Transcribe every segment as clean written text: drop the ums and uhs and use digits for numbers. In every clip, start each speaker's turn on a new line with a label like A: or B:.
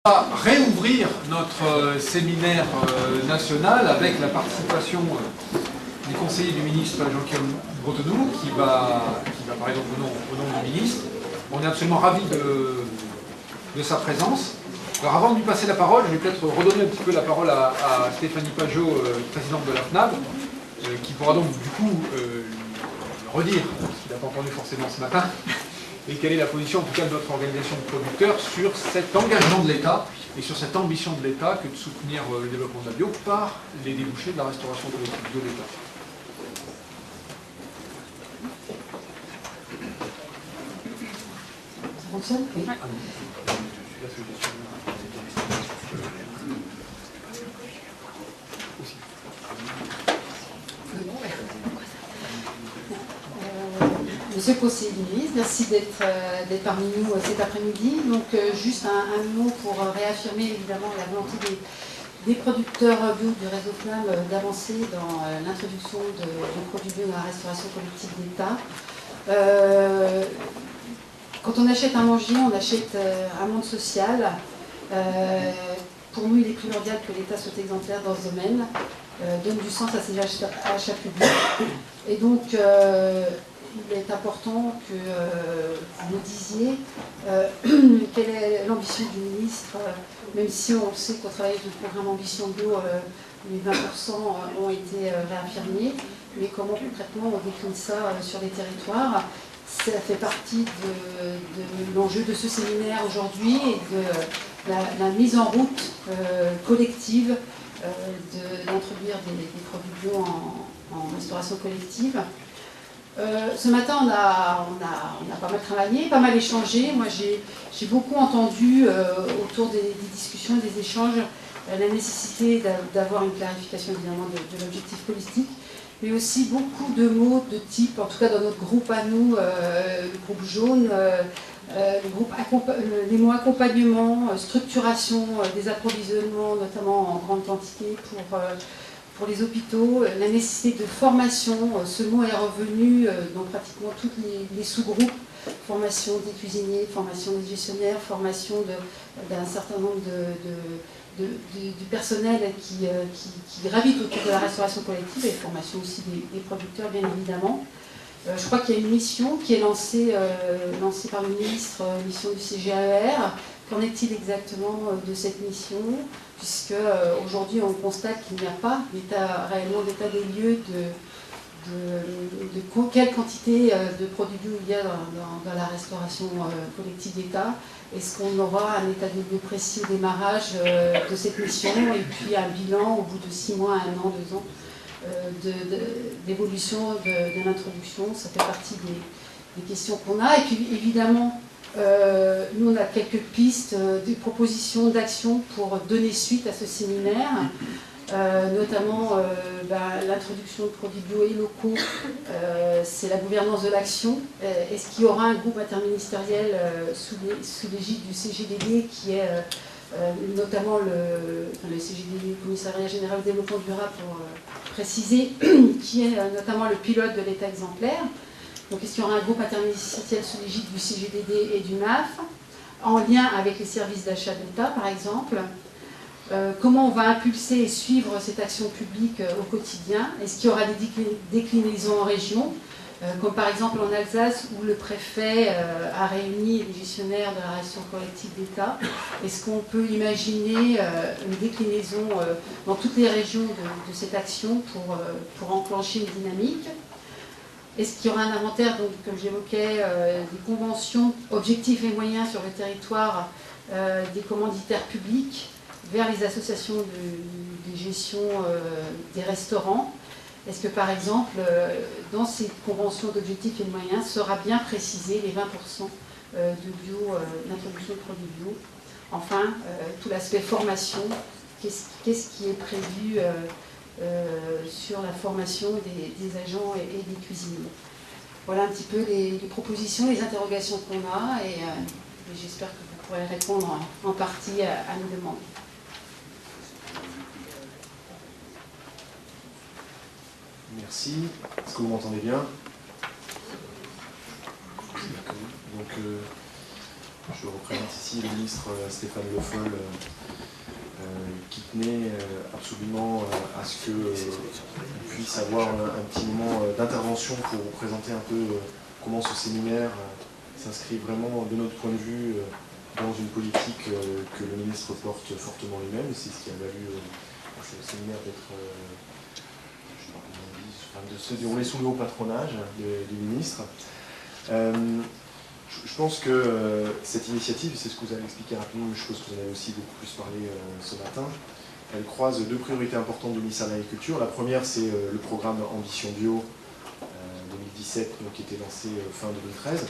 A: va réouvrir notre séminaire national avec la participation du conseiller du ministre Jean-Claude Bretonneau qui va parler donc au nom du ministre. On est absolument ravis de sa présence. Alors avant de lui passer la parole, je vais peut-être redonner un petit peu la parole à Stéphanie Pajot, présidente de la FNAB, qui pourra donc du coup redire ce qu'il n'a pas entendu forcément ce matin, et quelle est la position en tout cas de notre organisation de producteurs sur cet engagement de l'État et sur cette ambition de l'État que de soutenir le développement de la bio par les débouchés de la restauration collective de l'État.
B: Ça fonctionne ? Oui. Monsieur le conseiller du ministre, merci d'être parmi nous cet après-midi. Donc juste un mot pour réaffirmer évidemment la volonté des producteurs bio du réseau FNAB d'avancer dans l'introduction de produits bio dans la restauration collective d'État. Quand on achète un manger, on achète un monde social. Pour nous, il est primordial que l'État soit exemplaire dans ce domaine, donne du sens à ses achats publics. Et donc, il est important que vous nous disiez quelle est l'ambition du ministre, même si on sait qu'au travail du programme Ambition Bio, les 20% ont été réaffirmés, mais comment concrètement on décline ça sur les territoires. Ça fait partie de l'enjeu de ce séminaire aujourd'hui et de la mise en route collective d'introduire des produits bio en restauration collective. Ce matin, on a pas mal travaillé, pas mal échangé. Moi, j'ai beaucoup entendu autour des discussions, des échanges, la nécessité d'avoir une clarification évidemment de l'objectif politique, mais aussi beaucoup de mots de type, en tout cas dans notre groupe à nous, le groupe jaune, les mots accompagnement, structuration des approvisionnements, notamment en grande quantité pour les hôpitaux, la nécessité de formation, ce mot est revenu dans pratiquement tous les sous-groupes, formation des cuisiniers, formation des gestionnaires, formation d'un certain nombre du personnel qui gravite autour de la restauration collective et formation aussi des producteurs bien évidemment. Je crois qu'il y a une mission qui est lancée par le ministre, mission du CGAER. Qu'en est-il exactement de cette mission ? Puisque aujourd'hui on constate qu'il n'y a pas réellement d'état des lieux de quelle quantité de produits bio il y a dans la restauration collective d'État. Est-ce qu'on aura un état des lieux précis au démarrage de cette mission et puis un bilan au bout de 6 mois, 1 an, 2 ans d'évolution de l'introduction? Ça fait partie des questions qu'on a. Et puis évidemment, nous on a quelques pistes, des propositions d'action pour donner suite à ce séminaire, notamment l'introduction de produits bio et locaux, c'est la gouvernance de l'action. Est-ce qu'il y aura un groupe interministériel sous l'égide du CGDD qui est notamment le CGDD, le Commissariat Général au Développement Durable pour préciser, qui est notamment le pilote de l'État exemplaire. Donc est-ce qu'il y aura un groupe interministériel sous l'égide du CGDD et du MAF, en lien avec les services d'achat de l'État par exemple? Comment on va impulser et suivre cette action publique au quotidien? Est-ce qu'il y aura des déclinaisons en région, comme par exemple en Alsace où le préfet a réuni les gestionnaires de la restauration collective d'État? Est-ce qu'on peut imaginer une déclinaison dans toutes les régions de cette action pour enclencher une dynamique? Est-ce qu'il y aura un inventaire, donc, comme j'évoquais, des conventions, objectifs et moyens sur le territoire des commanditaires publics vers les associations de gestion des restaurants? Est-ce que, par exemple, dans ces conventions d'objectifs et de moyens, sera bien précisé les 20% de bio, d'introduction de produits bio? Enfin, tout l'aspect formation, qu'est-ce qui est prévu sur la formation des agents et des cuisiniers? Voilà un petit peu les propositions, les interrogations qu'on a et j'espère que vous pourrez répondre en partie à nos demandes.
C: Merci. Est-ce que vous m'entendez bien? Donc, Je représente ici le ministre Stéphane Le Foll, qui tenait absolument à ce qu'on puisse avoir un petit moment d'intervention pour vous présenter un peu comment ce séminaire s'inscrit vraiment, de notre point de vue, dans une politique que le ministre porte fortement lui-même. C'est ce qui a valu à ce séminaire d'être, je sais pas comment on dit, de se dérouler sous le haut patronage du ministre. Je pense que cette initiative, c'est ce que vous avez expliqué rapidement, mais je suppose que vous en avez aussi beaucoup plus parlé ce matin, elle croise deux priorités importantes du ministère de l'Agriculture. La première, c'est le programme Ambition Bio 2017, donc, qui était lancé fin 2013.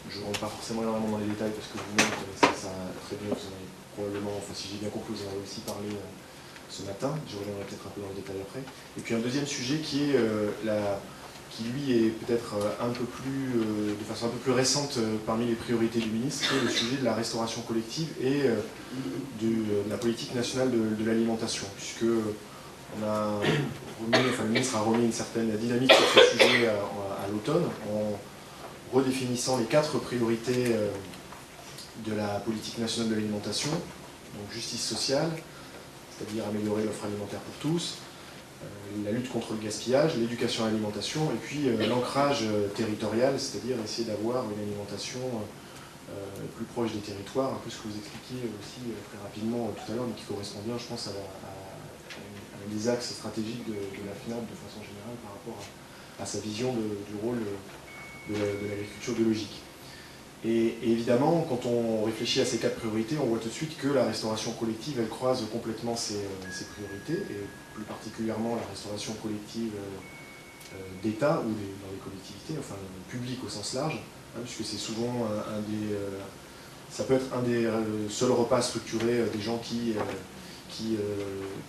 C: Je ne rentre pas forcément énormément dans les détails parce que vous-même connaissez ça très bien, vous en avez probablement, enfin si j'ai bien compris, vous en avez aussi parlé ce matin, je reviendrai peut-être un peu dans le détail après. Et puis un deuxième sujet qui est qui lui est peut-être un peu plus, de façon un peu plus récente parmi les priorités du ministre, qui est le sujet de la restauration collective et de la politique nationale de l'alimentation, puisque le ministre a remis une certaine dynamique sur ce sujet à l'automne, en redéfinissant les 4 priorités de la politique nationale de l'alimentation, donc justice sociale, c'est-à-dire améliorer l'offre alimentaire pour tous, la lutte contre le gaspillage, l'éducation à l'alimentation, et puis l'ancrage territorial, c'est-à-dire essayer d'avoir une alimentation plus proche des territoires, un peu ce que vous expliquiez aussi très rapidement tout à l'heure, mais qui correspond bien, je pense, à des axes stratégiques de la FNAB de façon générale par rapport à sa vision du rôle de l'agriculture biologique. Et évidemment, quand on réfléchit à ces 4 priorités, on voit tout de suite que la restauration collective, elle croise complètement ces priorités, et plus particulièrement la restauration collective d'État ou dans les collectivités, enfin publiques au sens large, hein, puisque c'est souvent ça peut être un des seuls repas structurés des gens qui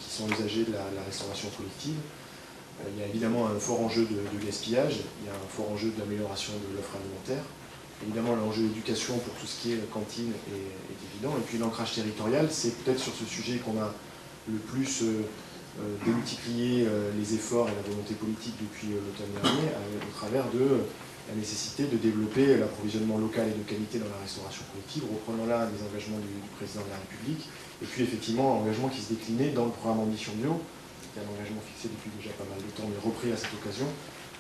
C: sont usagers de la restauration collective. Il y a évidemment un fort enjeu de gaspillage, il y a un fort enjeu d'amélioration de l'offre alimentaire. Évidemment, l'enjeu d'éducation pour tout ce qui est cantine est évident. Et puis l'ancrage territorial, c'est peut-être sur ce sujet qu'on a le plus démultiplié les efforts et la volonté politique depuis l'automne dernier, au travers de la nécessité de développer l'approvisionnement local et de qualité dans la restauration collective, reprenant là des engagements du président de la République, et puis effectivement un engagement qui se déclinait dans le programme Ambition Bio, qui est un engagement fixé depuis déjà pas mal de temps, mais repris à cette occasion,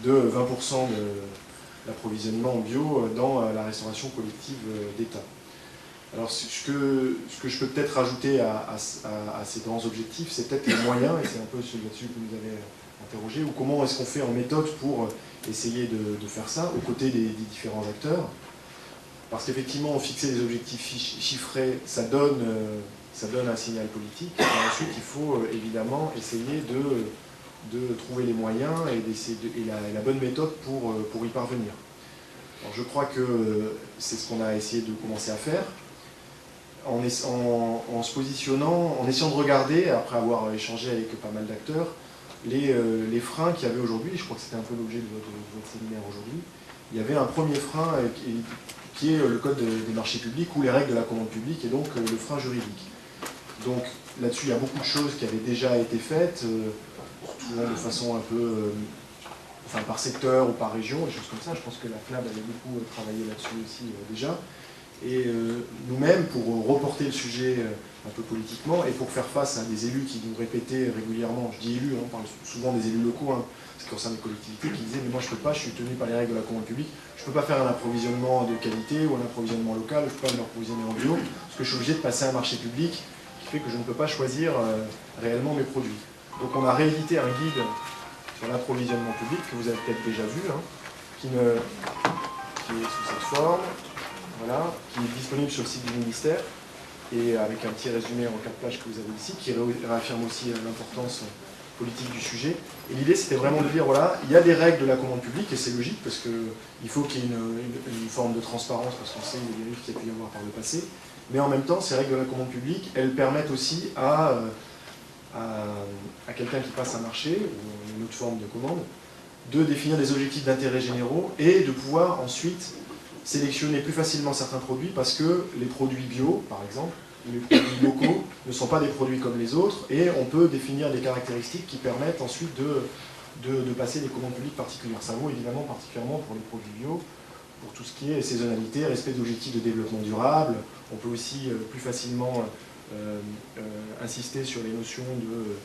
C: de 20% de l'approvisionnement bio dans la restauration collective d'État. Alors ce que je peux peut-être rajouter à ces grands objectifs, c'est peut-être les moyens, et c'est un peu ce là-dessus que vous nous avez interrogé, ou comment est-ce qu'on fait en méthode pour essayer de faire ça, aux côtés des différents acteurs. Parce qu'effectivement, fixer des objectifs chiffrés, ça donne un signal politique, et ensuite il faut évidemment essayer de trouver les moyens et la bonne méthode pour y parvenir. Alors je crois que c'est ce qu'on a essayé de commencer à faire, en se positionnant, en essayant de regarder, après avoir échangé avec pas mal d'acteurs, les freins qu'il y avait aujourd'hui. Je crois que c'était un peu l'objet de votre séminaire aujourd'hui. Il y avait un premier frein qui est le code des marchés publics ou les règles de la commande publique, et donc le frein juridique. Donc là-dessus, il y a beaucoup de choses qui avaient déjà été faites, souvent de façon un peu, enfin par secteur ou par région, des choses comme ça. Je pense que la FNAB avait beaucoup travaillé là-dessus aussi déjà. Et nous-mêmes, pour reporter le sujet un peu politiquement, et pour faire face à des élus qui nous répétaient régulièrement, je dis élus, on parle souvent des élus locaux, hein, ce qui concerne les collectivités, qui disaient « mais moi je ne peux pas, je suis tenu par les règles de la commande publique, je ne peux pas faire un approvisionnement de qualité ou un approvisionnement local, je ne peux pas m'approvisionner en bio, parce que je suis obligé de passer à un marché public qui fait que je ne peux pas choisir réellement mes produits ». Donc on a réédité un guide sur l'approvisionnement public, que vous avez peut-être déjà vu, hein, qui est sous cette forme, voilà, qui est disponible sur le site du ministère, et avec un petit résumé en 4 pages que vous avez ici, qui réaffirme aussi l'importance politique du sujet. Et l'idée, c'était vraiment de dire, voilà, il y a des règles de la commande publique, et c'est logique, parce qu'il faut qu'il y ait une forme de transparence, parce qu'on sait les dérives qu'il y a pu y avoir par le passé, mais en même temps, ces règles de la commande publique, elles permettent aussi à quelqu'un qui passe un marché, ou une autre forme de commande, de définir des objectifs d'intérêt généraux, et de pouvoir ensuite sélectionner plus facilement certains produits, parce que les produits bio, par exemple, les produits locaux ne sont pas des produits comme les autres, et on peut définir des caractéristiques qui permettent ensuite de passer des commandes publiques particulières. Ça vaut évidemment particulièrement pour les produits bio, pour tout ce qui est saisonnalité, respect d'objectifs de développement durable. On peut aussi plus facilement insister sur les notions de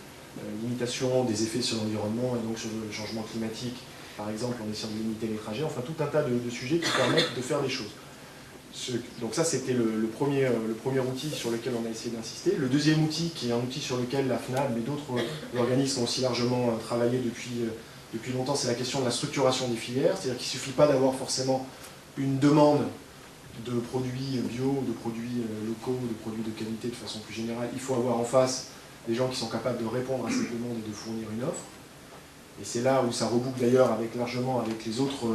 C: limitation des effets sur l'environnement et donc sur le changement climatique, par exemple en essayant de limiter les trajets, enfin tout un tas de sujets qui permettent de faire des choses. Donc ça c'était le premier outil sur lequel on a essayé d'insister. Le deuxième outil, qui est un outil sur lequel la FNAB mais d'autres organismes ont aussi largement travaillé depuis longtemps, c'est la question de la structuration des filières. C'est-à-dire qu'il ne suffit pas d'avoir forcément une demande de produits bio, de produits locaux, de produits de qualité de façon plus générale. Il faut avoir en face des gens qui sont capables de répondre à cette demande et de fournir une offre. Et c'est là où ça reboucle d'ailleurs largement avec les autres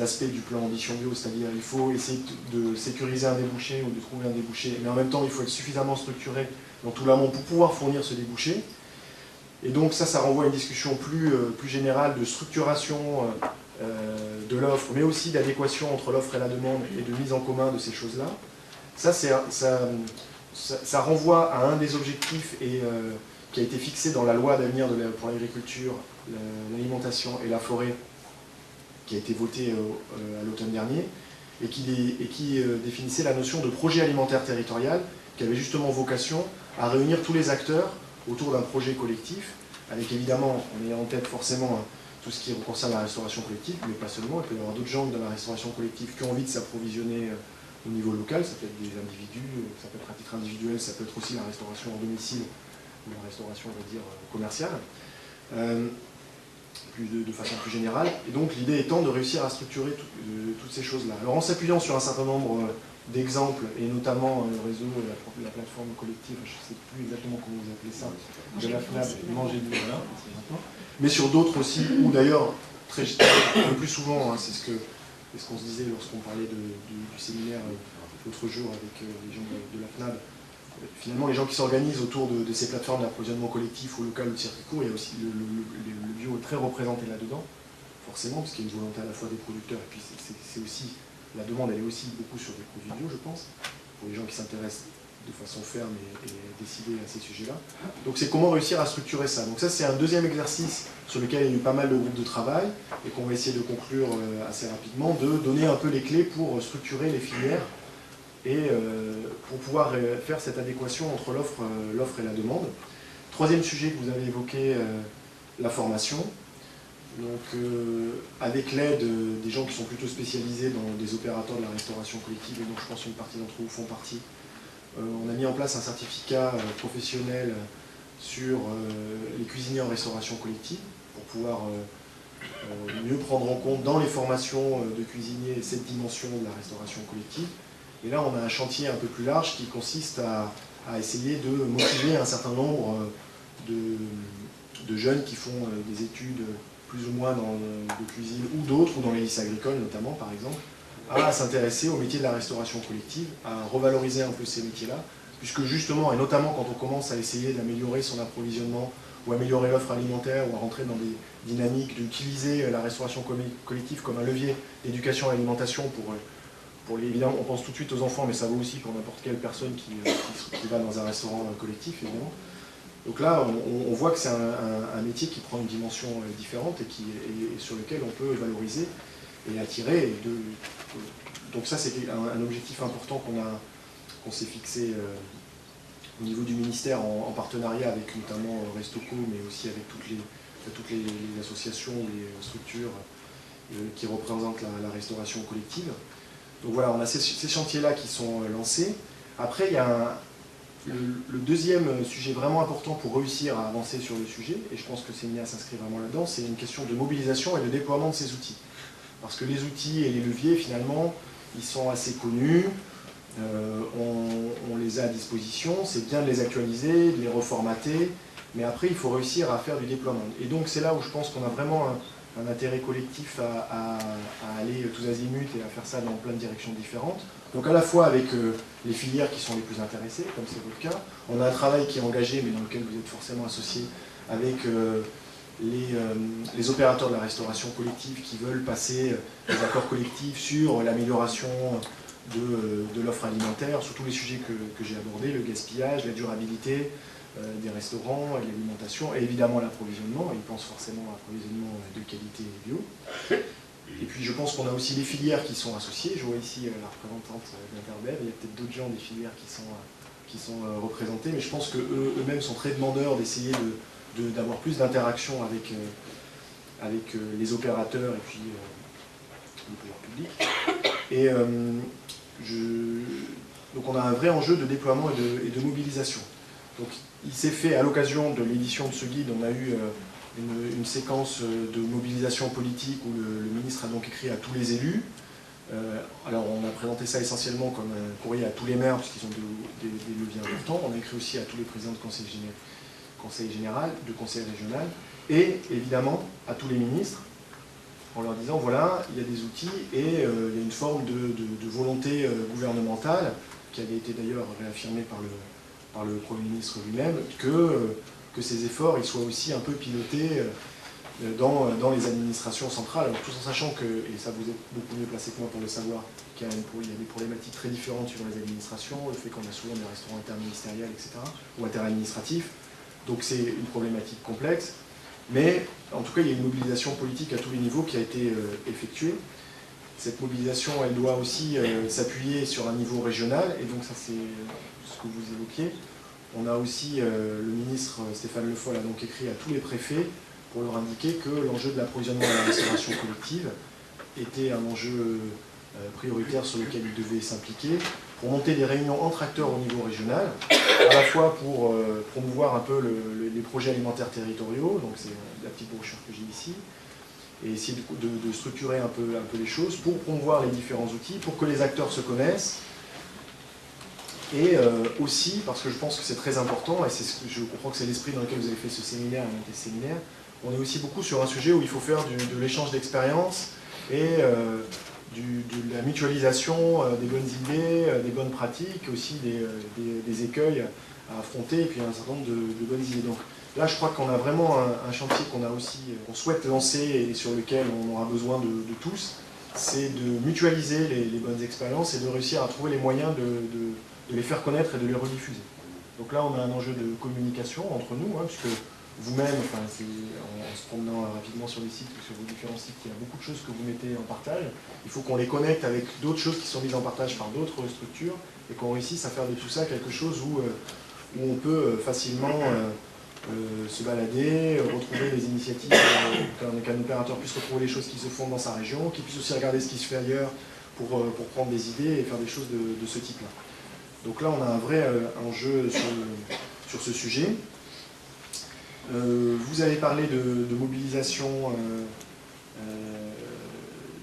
C: aspects du plan Ambition Bio, c'est-à-dire il faut essayer de sécuriser un débouché ou de trouver un débouché, mais en même temps il faut être suffisamment structuré dans tout l'amont pour pouvoir fournir ce débouché. Et donc ça renvoie à une discussion plus générale de structuration de l'offre, mais aussi d'adéquation entre l'offre et la demande et de mise en commun de ces choses-là. Ça renvoie à un des objectifs qui a été fixé dans la loi d'avenir pour l'agriculture, l'alimentation et la forêt, qui a été votée à l'automne dernier, et qui définissait la notion de projet alimentaire territorial, qui avait justement vocation à réunir tous les acteurs autour d'un projet collectif, avec évidemment, en ayant en tête forcément tout ce qui concerne la restauration collective, mais pas seulement. Il peut y avoir d'autres gens dans la restauration collective qui ont envie de s'approvisionner au niveau local. Ça peut être des individus, ça peut être à titre individuel, ça peut être aussi la restauration en domicile ou la restauration, on va dire, commerciale, de façon plus générale. Et donc l'idée étant de réussir à structurer toutes ces choses-là. Alors en s'appuyant sur un certain nombre d'exemples, et notamment le réseau, la plateforme collective, je ne sais plus exactement comment vous appelez ça, de la FNAB, Manger du voilà, mais sur d'autres aussi, ou d'ailleurs, le plus souvent, hein, c'est ce qu'on se disait lorsqu'on parlait du séminaire l'autre jour avec les gens de la FNAB. Finalement, les gens qui s'organisent autour de ces plateformes d'approvisionnement collectif ou local ou de circuit court, il y a aussi le bio est très représenté là-dedans, forcément, parce qu'il y a une volonté à la fois des producteurs, et puis c'est aussi, la demande elle est aussi beaucoup sur des produits bio, je pense, pour les gens qui s'intéressent de façon ferme et décidée à ces sujets-là. Donc c'est comment réussir à structurer ça. Donc ça c'est un deuxième exercice sur lequel il y a eu pas mal de groupes de travail, et qu'on va essayer de conclure assez rapidement, de donner un peu les clés pour structurer les filières, et pour pouvoir faire cette adéquation entre l'offre et la demande. Troisième sujet que vous avez évoqué, la formation. Donc avec l'aide des gens qui sont plutôt spécialisés dans des opérateurs de la restauration collective, et dont je pense qu'une partie d'entre vous font partie, on a mis en place un certificat professionnel sur les cuisiniers en restauration collective, pour pouvoir mieux prendre en compte dans les formations de cuisiniers cette dimension de la restauration collective. Et là, on a un chantier un peu plus large qui consiste à essayer de motiver un certain nombre de jeunes qui font des études plus ou moins de cuisine ou d'autres, ou dans les lycées agricoles notamment, par exemple, à s'intéresser au métier de la restauration collective, à revaloriser un peu ces métiers-là, puisque justement, et notamment quand on commence à essayer d'améliorer son approvisionnement, ou améliorer l'offre alimentaire, ou à rentrer dans des dynamiques d'utiliser la restauration collective comme un levier d'éducation à l'alimentation évidemment, on pense tout de suite aux enfants, mais ça vaut aussi pour n'importe quelle personne qui va dans un restaurant collectif, évidemment. Donc là, on voit que c'est un métier qui prend une dimension différente et sur lequel on peut valoriser et attirer. Donc ça, c'est un objectif important qu'on s'est fixé au niveau du ministère en partenariat avec notamment Restau'co, mais aussi avec toutes les associations, les structures qui représentent la restauration collective. Donc voilà, on a ces chantiers-là qui sont lancés. Après, il y a le deuxième sujet vraiment important pour réussir à avancer sur le sujet, et je pense que Sémia s'inscrit vraiment là-dedans, c'est une question de mobilisation et de déploiement de ces outils. Parce que les outils et les leviers, finalement, ils sont assez connus, on les a à disposition, c'est bien de les actualiser, de les reformater, mais après, il faut réussir à faire du déploiement. Et donc, c'est là où je pense qu'on a vraiment un intérêt collectif à aller tous azimuts et à faire ça dans plein de directions différentes. Donc à la fois avec les filières qui sont les plus intéressées, comme c'est votre cas, on a un travail qui est engagé, mais dans lequel vous êtes forcément associés, avec les opérateurs de la restauration collective qui veulent passer des accords collectifs sur l'amélioration de l'offre alimentaire, sur tous les sujets que j'ai abordés, le gaspillage, la durabilité des restaurants, l'alimentation et évidemment l'approvisionnement. Ils pensent forcément à l'approvisionnement de qualité bio. Et puis je pense qu'on a aussi les filières qui sont associées. Je vois ici la représentante d'Interbev. Il y a peut-être d'autres gens des filières qui sont représentés, mais je pense qu'eux-mêmes sont très demandeurs d'essayer d'avoir plus d'interaction avec les opérateurs et puis le pouvoir public. Et donc on a un vrai enjeu de déploiement et de mobilisation. Donc il s'est fait à l'occasion de l'édition de ce guide, on a eu une séquence de mobilisation politique où le ministre a donc écrit à tous les élus. Alors on a présenté ça essentiellement comme un courrier à tous les maires, puisqu'ils ont des leviers importants. On a écrit aussi à tous les présidents de conseil général, de conseil régional, et évidemment à tous les ministres, en leur disant voilà, il y a des outils et il y a une forme de volonté gouvernementale, qui avait été d'ailleurs réaffirmée par le Premier ministre lui-même, que ces efforts ils soient aussi un peu pilotés dans les administrations centrales, alors tout en sachant que, et ça vous êtes beaucoup mieux placé que moi pour le savoir, qu'il y a des problématiques très différentes suivant les administrations, le fait qu'on a souvent des restaurants interministériels, etc., ou interadministratifs, donc c'est une problématique complexe, mais en tout cas il y a une mobilisation politique à tous les niveaux qui a été effectuée. Cette mobilisation, elle doit aussi s'appuyer sur un niveau régional, et donc ça c'est ce que vous évoquiez. On a aussi, le ministre Stéphane Le Foll a donc écrit à tous les préfets pour leur indiquer que l'enjeu de l'approvisionnement et de la restauration collective était un enjeu prioritaire sur lequel ils devaient s'impliquer, pour monter des réunions entre acteurs au niveau régional, à la fois pour promouvoir un peu les projets alimentaires territoriaux, donc c'est la petite brochure que j'ai ici, et essayer de structurer un peu les choses, pour promouvoir les différents outils, pour que les acteurs se connaissent, et aussi, parce que je pense que c'est très important, et je comprends que c'est l'esprit dans lequel vous avez fait ce séminaire et monté ce séminaire, on est aussi beaucoup sur un sujet où il faut faire de l'échange d'expériences et de la mutualisation des bonnes idées, des bonnes pratiques, aussi des écueils à affronter, et puis un certain nombre de bonnes idées. Donc là, je crois qu'on a vraiment un chantier qu'on souhaite lancer et sur lequel on aura besoin de tous, c'est de mutualiser les bonnes expériences et de réussir à trouver les moyens de les faire connaître et de les rediffuser. Donc là, on a un enjeu de communication entre nous, puisque vous-même, en se promenant rapidement sur les sites, sur vos différents sites, il y a beaucoup de choses que vous mettez en partage. Il faut qu'on les connecte avec d'autres choses qui sont mises en partage par d'autres structures et qu'on réussisse à faire de tout ça quelque chose où on peut facilement se balader, retrouver les initiatives, qu'un opérateur puisse retrouver les choses qui se font dans sa région, qu'il puisse aussi regarder ce qui se fait ailleurs pour prendre des idées et faire des choses de ce type-là. Donc là, on a un vrai enjeu sur ce sujet. Vous avez parlé de mobilisation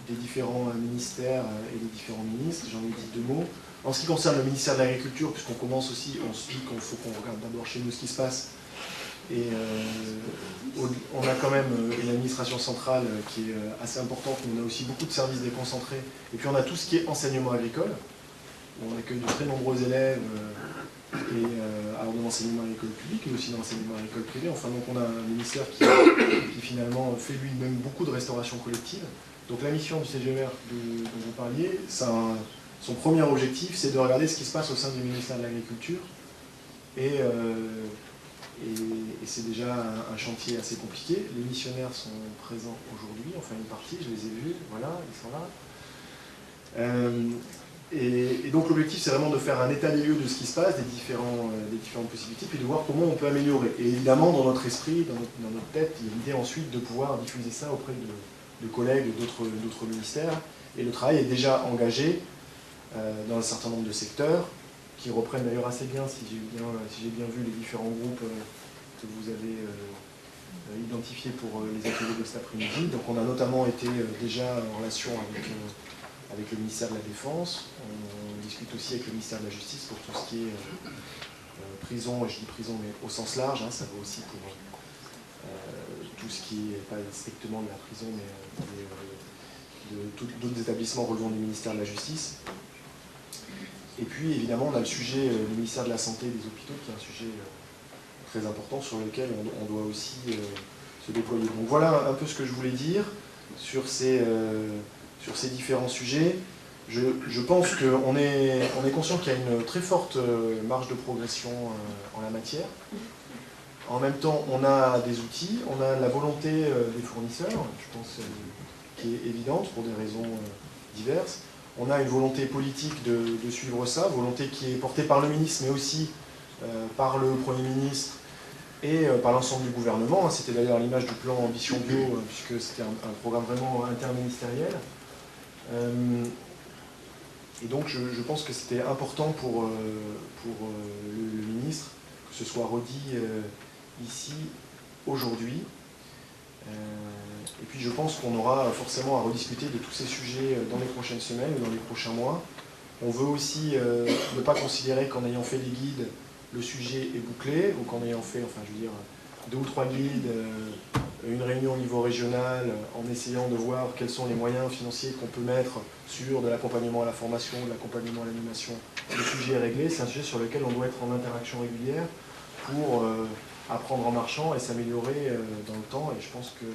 C: des différents ministères et des différents ministres, j'en ai dit deux mots. En ce qui concerne le ministère de l'Agriculture, puisqu'on commence aussi, on se dit qu'il faut qu'on regarde d'abord chez nous ce qui se passe, et on a quand même une administration centrale qui est assez importante, mais on a aussi beaucoup de services déconcentrés, et puis on a tout ce qui est enseignement agricole, où on accueille de très nombreux élèves, alors dans l'enseignement agricole public, mais aussi dans l'enseignement agricole privé. Enfin, donc on a un ministère qui finalement fait lui-même beaucoup de restauration collective. Donc la mission du CGER dont vous parliez, son premier objectif, c'est de regarder ce qui se passe au sein du ministère de l'Agriculture. Et c'est déjà un chantier assez compliqué. Les missionnaires sont présents aujourd'hui, enfin une partie, je les ai vus, voilà, ils sont là. Et donc l'objectif, c'est vraiment de faire un état des lieux de ce qui se passe, des différentes possibilités, puis de voir comment on peut améliorer. Et évidemment, dans notre esprit, dans notre tête, il y a l'idée ensuite de pouvoir diffuser ça auprès de collègues d'autres ministères. Et le travail est déjà engagé dans un certain nombre de secteurs, qui reprennent d'ailleurs assez bien, si j'ai bien vu, les différents groupes que vous avez identifiés pour les ateliers de cet après-midi. Donc on a notamment été déjà en relation avec le ministère de la Défense, on discute aussi avec le ministère de la Justice pour tout ce qui est prison, et je dis prison mais au sens large, ça vaut aussi pour tout ce qui n'est pas strictement de la prison, mais d'autres établissements relevant du ministère de la Justice. Et puis évidemment on a le sujet du ministère de la Santé et des Hôpitaux, qui est un sujet très important sur lequel on doit aussi se déployer. Donc voilà un peu ce que je voulais dire sur ces différents sujets. Je pense qu'on est conscient qu'il y a une très forte marge de progression en la matière. En même temps, on a des outils, on a la volonté des fournisseurs. Je pense qui est évidente pour des raisons diverses. On a une volonté politique de suivre ça, volonté qui est portée par le ministre, mais aussi par le Premier ministre et par l'ensemble du gouvernement. C'était d'ailleurs l'image du plan Ambition Bio, puisque c'était un programme vraiment interministériel. Et donc je pense que c'était important pour le ministre que ce soit redit ici, aujourd'hui. Et puis je pense qu'on aura forcément à rediscuter de tous ces sujets dans les prochaines semaines ou dans les prochains mois. On veut aussi ne pas considérer qu'en ayant fait les guides, le sujet est bouclé, ou qu'en ayant fait, enfin je veux dire, 2 ou 3 guides, une réunion au niveau régional, en essayant de voir quels sont les moyens financiers qu'on peut mettre sur de l'accompagnement à la formation, de l'accompagnement à l'animation. Le sujet est réglé, c'est un sujet sur lequel on doit être en interaction régulière pour apprendre en marchant et s'améliorer dans le temps. Et je pense que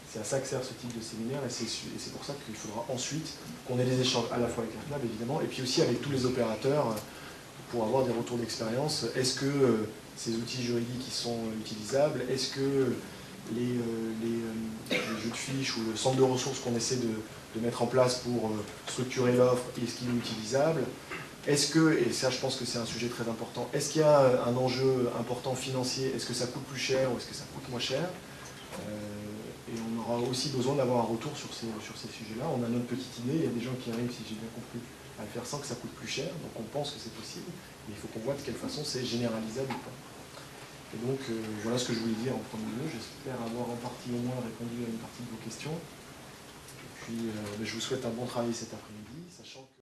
C: c'est à ça que sert ce type de séminaire, et c'est pour ça qu'il faudra ensuite qu'on ait des échanges à la fois avec la CNAB évidemment, et puis aussi avec tous les opérateurs pour avoir des retours d'expérience. Est-ce que ces outils juridiques qui sont utilisables, est-ce que les jeux de fiches ou le centre de ressources qu'on essaie de mettre en place pour structurer l'offre, est-ce qu'il est utilisable? Est-ce que, et ça je pense que c'est un sujet très important, est-ce qu'il y a un enjeu important financier? Est-ce que ça coûte plus cher ou est-ce que ça coûte moins cher? Et on aura aussi besoin d'avoir un retour sur ces sujets-là. On a notre petite idée, il y a des gens qui arrivent, si j'ai bien compris, à le faire sans que ça coûte plus cher, donc on pense que c'est possible, mais il faut qu'on voit de quelle façon c'est généralisable ou pas. Et donc voilà ce que je voulais dire en premier lieu. J'espère avoir en partie au moins répondu à une partie de vos questions. Et puis je vous souhaite un bon travail cet après-midi, sachant que